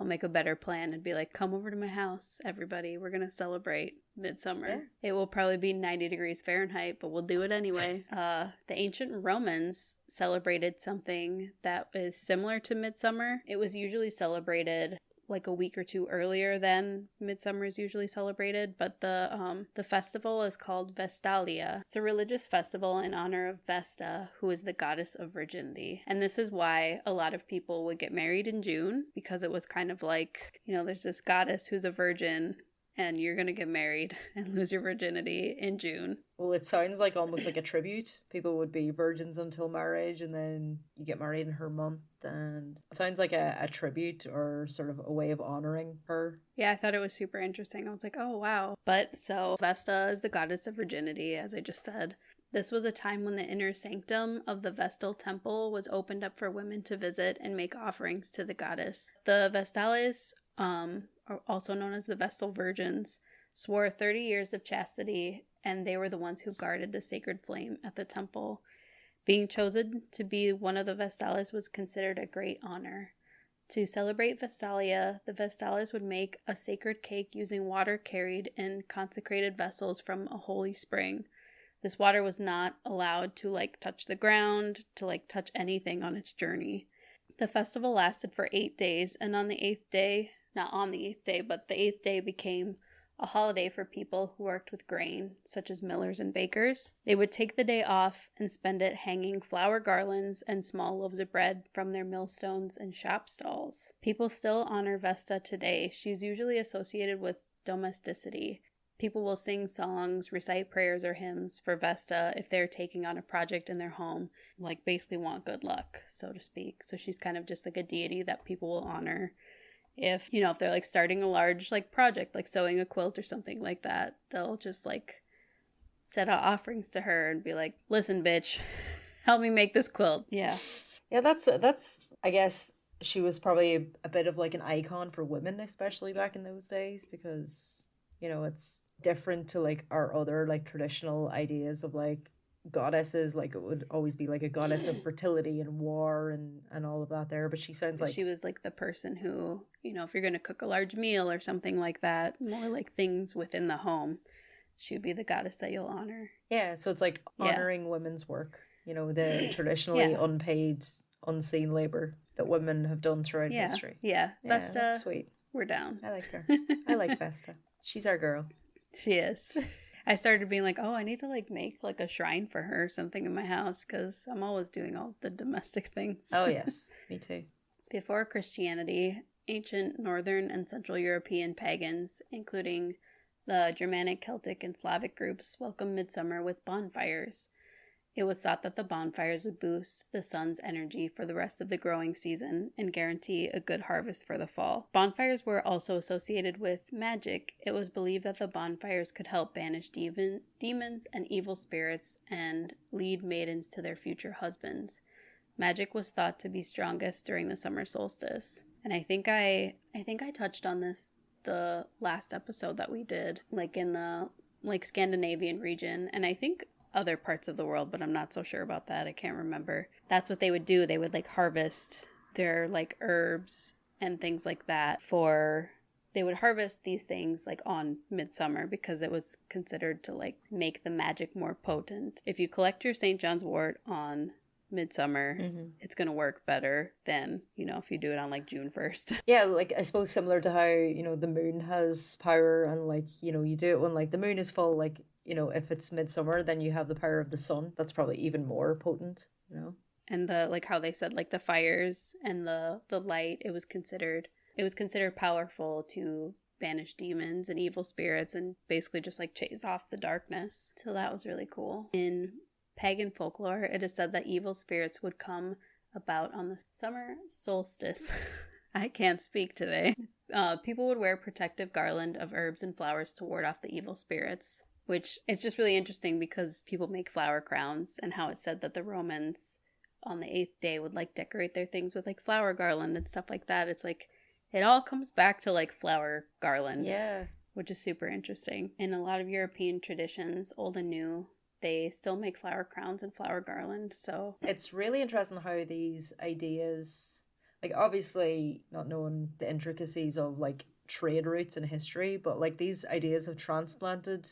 make a better plan and be like, come over to my house, everybody. We're going to celebrate Midsummer. Yeah. It will probably be 90 degrees Fahrenheit, but we'll do it anyway. The ancient Romans celebrated something that is similar to Midsummer. It was usually celebrated like a week or two earlier than Midsummer is usually celebrated, but the festival is called Vestalia. It's a religious festival in honor of Vesta, who is the goddess of virginity. And this is why a lot of people would get married in June, because it was kind of like, you know, there's this goddess who's a virgin, and you're going to get married and lose your virginity in June.
Well, it sounds like almost like a tribute. People would be virgins until marriage, and then you get married in her month. And it sounds like a tribute or sort of a way of honoring her.
Yeah, I thought it was super interesting. I was like, oh, wow. But so Vesta is the goddess of virginity, as I just said. This was a time when the inner sanctum of the Vestal temple was opened up for women to visit and make offerings to the goddess. The Vestales, also known as the Vestal Virgins, swore 30 years of chastity, and they were the ones who guarded the sacred flame at the temple. Being chosen to be one of the Vestales was considered a great honor. To celebrate Vestalia, the Vestales would make a sacred cake using water carried in consecrated vessels from a holy spring. This water was not allowed to, touch the ground, to, touch anything on its journey. The festival lasted for 8 days, and on the 8th day, not on the 8th day, but the 8th day became a holiday for people who worked with grain, such as millers and bakers. They would take the day off and spend it hanging flower garlands and small loaves of bread from their millstones and shop stalls. People still honor Vesta today. She's usually associated with domesticity. People will sing songs, recite prayers or hymns for Vesta if they're taking on a project in their home, basically want good luck, so to speak. So she's kind of just like a deity that people will honor if, you know, if they're like starting a large like project, like sewing a quilt or something like that, they'll just like set out offerings to her and be like, listen, bitch, help me make this quilt. Yeah.
Yeah, that's I guess she was probably a bit of like an icon for women, especially back in those days, because, you know, it's different to like our other like traditional ideas of like goddesses. Like it would always be like a goddess of fertility and war and all of that there, but she sounds like
She was like the person who, you know, if you're going to cook a large meal or something like that, more like things within the home, she would be the goddess that you'll honor.
Yeah, so it's like honoring women's work, you know, the traditionally unpaid, unseen labor that women have done throughout history.
Yeah, Vesta,
that's sweet.
We're down.
I like her. I like Vesta. She's our girl.
She is. I started being like, oh, I need to like make like a shrine for her or something in my house, because I'm always doing all the domestic things.
Oh yes, me too.
Before Christianity, ancient Northern and Central European pagans, including the Germanic, Celtic, and Slavic groups, welcomed midsummer with bonfires. It was thought that the bonfires would boost the sun's energy for the rest of the growing season and guarantee a good harvest for the fall. Bonfires were also associated with magic. It was believed that the bonfires could help banish demons and evil spirits and lead maidens to their future husbands. Magic was thought to be strongest during the summer solstice. And I think I touched on this the last episode that we did, like in the like Scandinavian region, and I think other parts of the world, but I'm not so sure about that. I can't remember. That's what they would do. They would like harvest their like herbs and things like that they would harvest these things like on midsummer, because it was considered to like make the magic more potent. If you collect your St. John's wort on midsummer, it's going to work better than, you know, if you do it on like June 1st.
Yeah, like I suppose similar to how, you know, the moon has power, and like, you know, you do it when like the moon is full, like, you know, if it's midsummer, then you have the power of the sun. That's probably even more potent, you know.
And the like how they said like the fires and the light, it was considered powerful to banish demons and evil spirits and basically just like chase off the darkness. So that was really cool. In pagan folklore, it is said that evil spirits would come about on the summer solstice. I can't speak today. People would wear protective garland of herbs and flowers to ward off the evil spirits. Which it's just really interesting because people make flower crowns, and how it said that the Romans on the 8th day would like decorate their things with like flower garland and stuff like that. It's like it all comes back to like flower garland.
Yeah.
Which is super interesting. In a lot of European traditions, old and new, they still make flower crowns and flower garland. So
it's really interesting how these ideas, like obviously not knowing the intricacies of like trade routes in history, but like these ideas have transplanted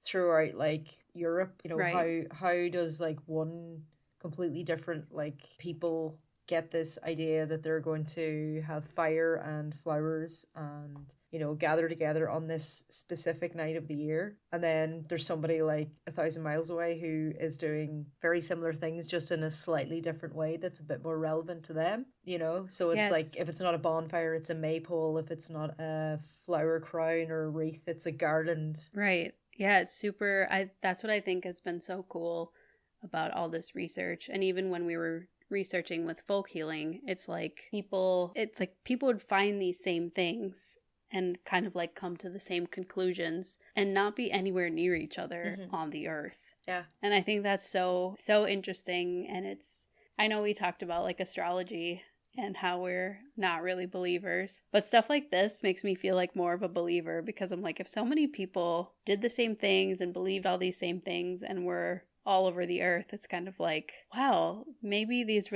throughout like Europe, you know. Right. How does like one completely different like people get this idea that they're going to have fire and flowers and, you know, gather together on this specific night of the year, and then there's somebody like 1,000 miles away who is doing very similar things just in a slightly different way that's a bit more relevant to them, you know. So it's like if it's not a bonfire, it's a maypole. If it's not a flower crown or a wreath, it's a garland.
Right. Yeah, it's super. That's what I think has been so cool about all this research. And even when we were researching with folk healing, it's like people would find these same things and kind of like come to the same conclusions and not be anywhere near each other on the earth.
Yeah.
And I think that's so interesting. And I know we talked about like astrology and how we're not really believers, but stuff like this makes me feel like more of a believer, because I'm like, if so many people did the same things and believed all these same things and were all over the earth, it's kind of like, wow, maybe these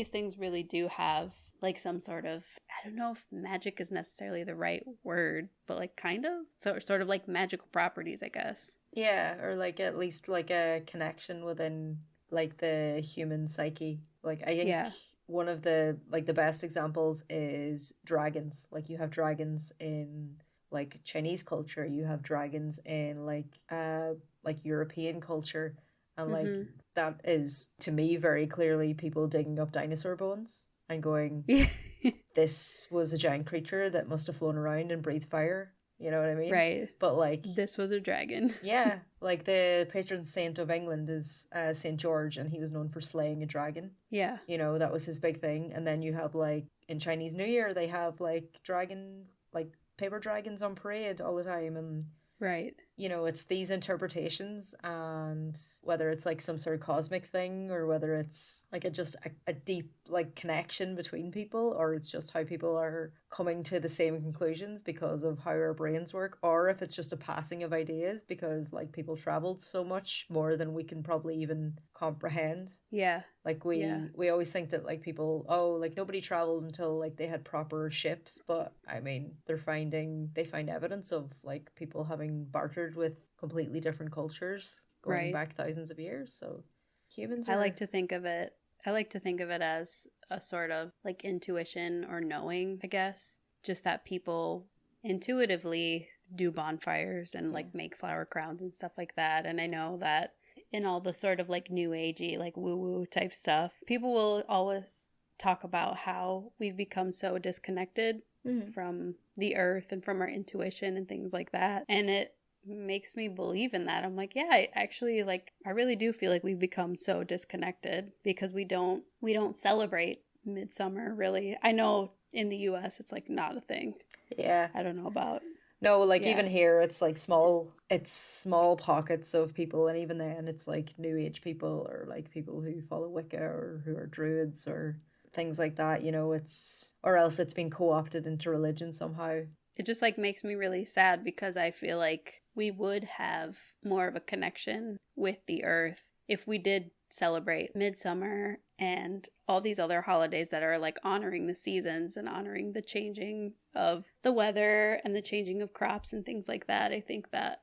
things really do have like some sort of, I don't know if magic is necessarily the right word, but like kind of sort of like magical properties, I guess.
Yeah, or like at least like a connection within like the human psyche. Like I think one of the like the best examples is dragons. Like you have dragons in like Chinese culture, you have dragons in like European culture, and like that is to me very clearly people digging up dinosaur bones and going, this was a giant creature that must have flown around and breathed fire. You know what I mean?
Right.
But like,
this was a dragon.
Yeah. Like the patron saint of England is St. George, and he was known for slaying a dragon.
Yeah.
You know, that was his big thing. And then you have like in Chinese New Year, they have like paper dragons on parade all the time. And
Right.
it's these interpretations, and whether it's like some sort of cosmic thing, or whether it's like a deep like connection between people, or it's just how people are coming to the same conclusions because of how our brains work, or if it's just a passing of ideas because like people traveled so much more than we can probably even comprehend.
Yeah.
Like
Yeah.
we always think that like people, like nobody traveled until like they had proper ships, but I mean they find evidence of like people having bartered with completely different cultures going
Right.
back thousands of years. So humans
I
are
like to think of it as a sort of like intuition or knowing, I guess. Just that people intuitively do bonfires and like make flower crowns and stuff like that. And I know that in all the sort of like new agey, like woo-woo type stuff, people will always talk about how we've become so disconnected from the earth and from our intuition and things like that. And it makes me believe in that. I'm like, yeah, I really do feel like we've become so disconnected because we don't celebrate Midsummer, really. I know in the US it's like not a thing.
Yeah.
I don't know about.
No, like even here it's like small pockets of people, and even then it's like new age people, or like people who follow Wicca, or who are druids or things like that, or else it's been co-opted into religion somehow.
It just like makes me really sad because I feel like we would have more of a connection with the earth if we did celebrate Midsummer and all these other holidays that are like honoring the seasons and honoring the changing of the weather and the changing of crops and things like that. I think that,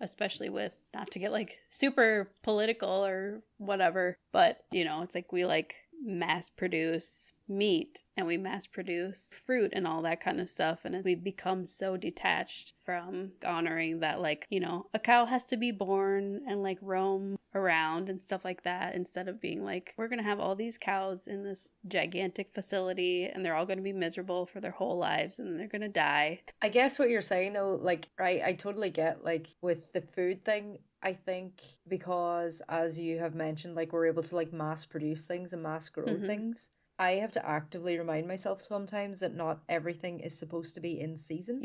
especially with, not to get like super political or whatever, but it's like we like mass produce meat and we mass produce fruit and all that kind of stuff, and we've become so detached from honoring that, like, a cow has to be born and like roam around and stuff like that, instead of being like, we're gonna have all these cows in this gigantic facility and they're all gonna be miserable for their whole lives and they're gonna die.
I guess what you're saying though, like, right, I totally get, like, with the food thing, I think because, as you have mentioned, like, we're able to like mass produce things and mass grow things. I have to actively remind myself sometimes that not everything is supposed to be in season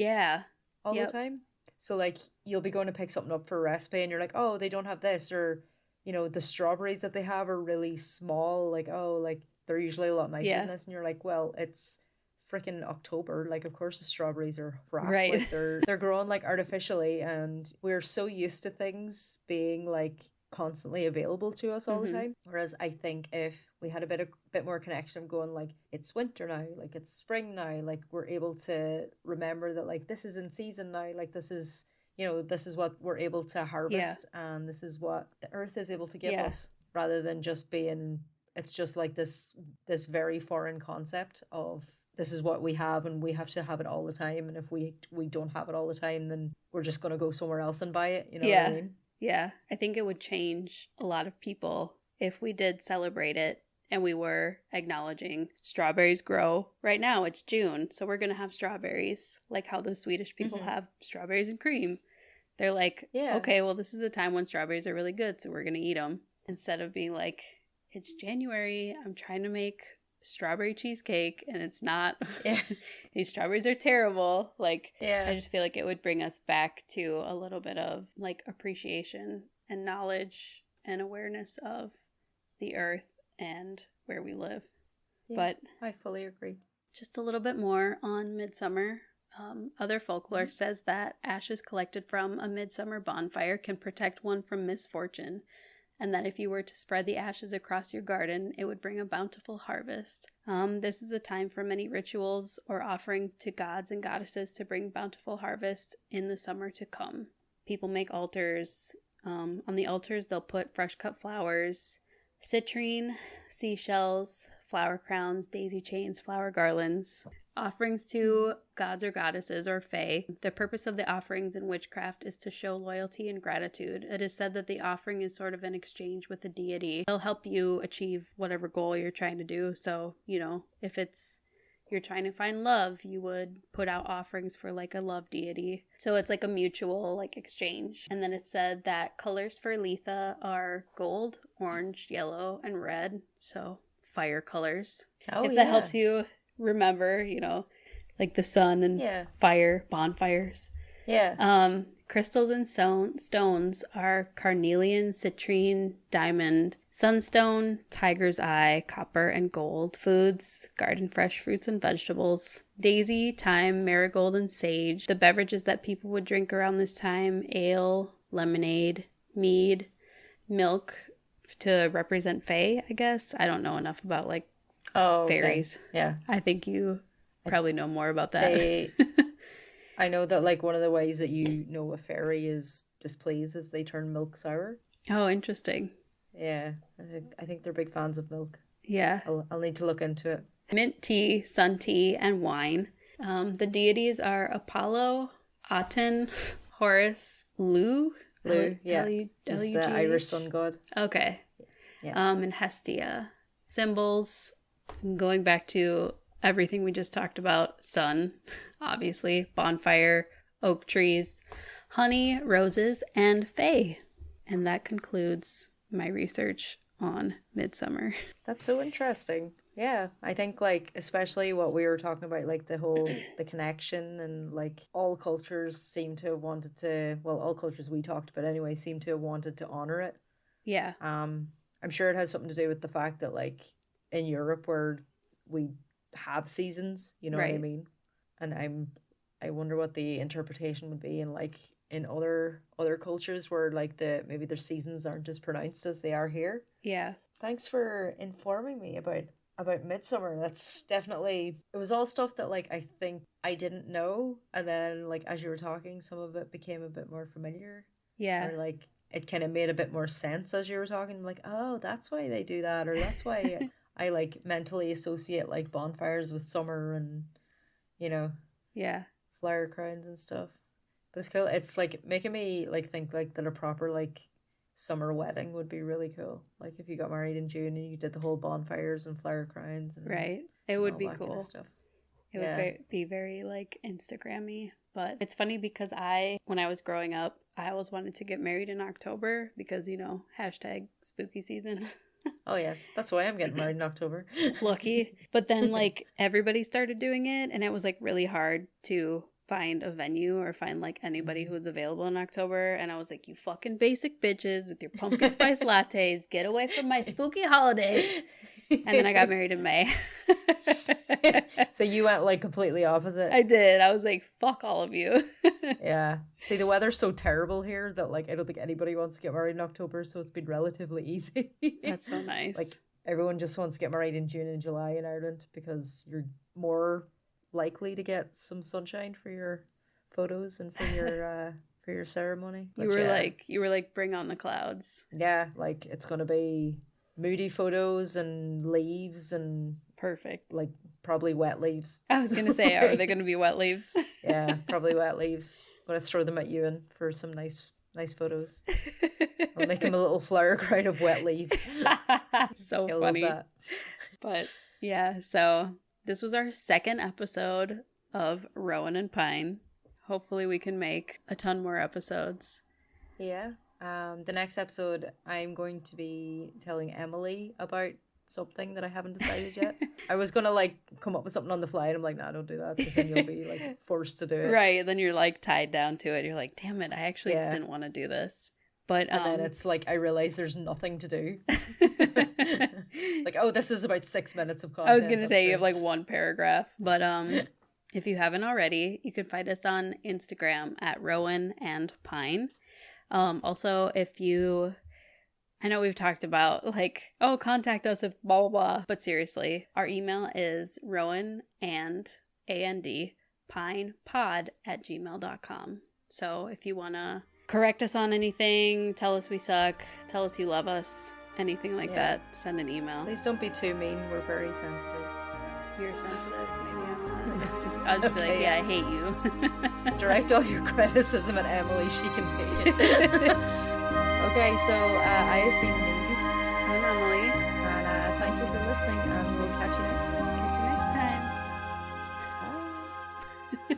all the time. So like you'll be going to pick something up for a recipe and you're like, oh, they don't have this, or the strawberries that they have are really small, like, oh, like they're usually a lot nicer than this, and you're like, well, it's freaking October, like of course the strawberries are crap,
right?
Like they're grown like artificially, and we're so used to things being like constantly available to us all the time. Whereas I think if we had a bit more connection going, like, it's winter now, like it's spring now, like we're able to remember that like this is in season now, like this is this is what we're able to harvest, and this is what the earth is able to give us, rather than just being, it's just like this very foreign concept of this is what we have and we have to have it all the time, and if we don't have it all the time, then we're just going to go somewhere else and buy it, what I mean?
Yeah, I think it would change a lot of people if we did celebrate it and we were acknowledging strawberries grow. Right now it's June, so we're going to have strawberries, like how the Swedish people have strawberries and cream. They're like, okay, well, this is a time when strawberries are really good, so we're going to eat them. Instead of being like, it's January, I'm trying to make strawberry cheesecake and it's not. These strawberries are terrible. Like, I just feel like it would bring us back to a little bit of like appreciation and knowledge and awareness of the earth and where we live. But
I fully agree.
Just a little bit more on Midsummer. Other folklore says that ashes collected from a midsummer bonfire can protect one from misfortune, and that if you were to spread the ashes across your garden, it would bring a bountiful harvest. This is a time for many rituals or offerings to gods and goddesses to bring bountiful harvest in the summer to come. People make altars. On the altars, they'll put fresh cut flowers, citrine, seashells, flower crowns, daisy chains, flower garlands. Offerings to gods or goddesses or fae. The purpose of the offerings in witchcraft is to show loyalty and gratitude. It is said that the offering is sort of an exchange with the deity. They'll help you achieve whatever goal you're trying to do. So, if you're trying to find love, you would put out offerings for like a love deity. So it's like a mutual like exchange. And then it said that colors for Letha are gold, orange, yellow, and red. So fire colors. If that helps you remember, like the sun and fire, bonfires.
Yeah.
Crystals and stones are carnelian, citrine, diamond, sunstone, tiger's eye, copper, and gold. Foods, garden fresh fruits and vegetables, daisy, thyme, marigold, and sage. The beverages that people would drink around this time: ale, lemonade, mead, milk to represent fae, I guess. I don't know enough about like fairies.
Yeah.
I think you probably know more about that.
I know that like one of the ways that a fairy is displeased is they turn milk sour.
Oh, interesting.
Yeah, I think they're big fans of milk.
Yeah.
I'll need to look into it.
Mint tea, sun tea, and wine. The deities are Apollo, Aten, Horus, Lu,
yeah, is the Irish sun god.
Okay.
Yeah.
And Hestia. Symbols, going back to everything we just talked about: sun, obviously, bonfire, oak trees, honey, roses, and fae. And that concludes my research on Midsummer.
That's so interesting. Yeah, I think like especially what we were talking about, like the connection, and like all cultures seem to have wanted to, well, all cultures we talked about anyway seem to have wanted to honor it.
Yeah.
I'm sure it has something to do with the fact that like in Europe where we have seasons, you know what I mean? And I wonder what the interpretation would be in other cultures where like maybe their seasons aren't as pronounced as they are here.
Yeah.
Thanks for informing me about Midsummer. That's definitely, it was all stuff that like I think I didn't know, and then like as you were talking, some of it became a bit more familiar.
Yeah.
Or like it kind of made a bit more sense as you were talking, like, oh, that's why they do that, or that's why I like mentally associate like bonfires with summer and flower crowns and stuff. But it's cool. It's like making me like think like that a proper like summer wedding would be really cool. Like if you got married in June and you did the whole bonfires and flower crowns and
it would be
that
cool.
kind of stuff.
It would be very like Instagram-y. But it's funny because when I was growing up, I always wanted to get married in October because, hashtag spooky season.
Oh yes, that's why I'm getting married in October.
Lucky. But then like everybody started doing it, and it was like really hard to find a venue or find like anybody who was available in October. And I was like, you fucking basic bitches with your pumpkin spice lattes, get away from my spooky holiday. And then I got married in May.
So you went like completely opposite.
I did. I was like, fuck all of you.
Yeah. See, the weather's so terrible here that like I don't think anybody wants to get married in October, so it's been relatively easy.
That's so nice.
Like everyone just wants to get married in June and July in Ireland because you're more likely to get some sunshine for your photos and for your ceremony.
You were like bring on the clouds.
Yeah, like it's gonna be moody photos and leaves and
perfect. Like
probably wet leaves.
I was gonna say, are they gonna be wet leaves?
Yeah, probably wet leaves. I'm gonna throw them at you and for some nice photos. I'll make him a little flower crown of wet leaves.
So
He'll
funny.
love that.
But yeah, so this was our second episode of Rowan and Pine. Hopefully we can make a ton more episodes.
Yeah. The next episode, I'm going to be telling Emily about something that I haven't decided yet. I was going to like come up with something on the fly and I'm like, nah, don't do that because then you'll be like forced to do it.
Right. Then you're like tied down to it. You're like, damn it, I actually didn't want to do this. But
and then it's like I realize there's nothing to do. It's like, oh, this is about 6 minutes of content.
I was gonna say you have like one paragraph. But if you haven't already, you can find us on Instagram at Rowan and Pine. Also, I know we've talked about like, oh, contact us if blah blah blah. But seriously, our email is rowanandpinepod@gmail.com. So if you wanna correct us on anything, tell us we suck, tell us you love us, anything like that, send an email.
Please don't be too mean. We're very sensitive.
You're sensitive. Maybe I'm not. I'll just be like, yeah, I hate you.
Direct all your criticism at Emily. She can take it. Okay, so I have been Neve.
I'm Emily.
And thank you for listening, and we'll catch you next time.
Catch you next time.
Bye.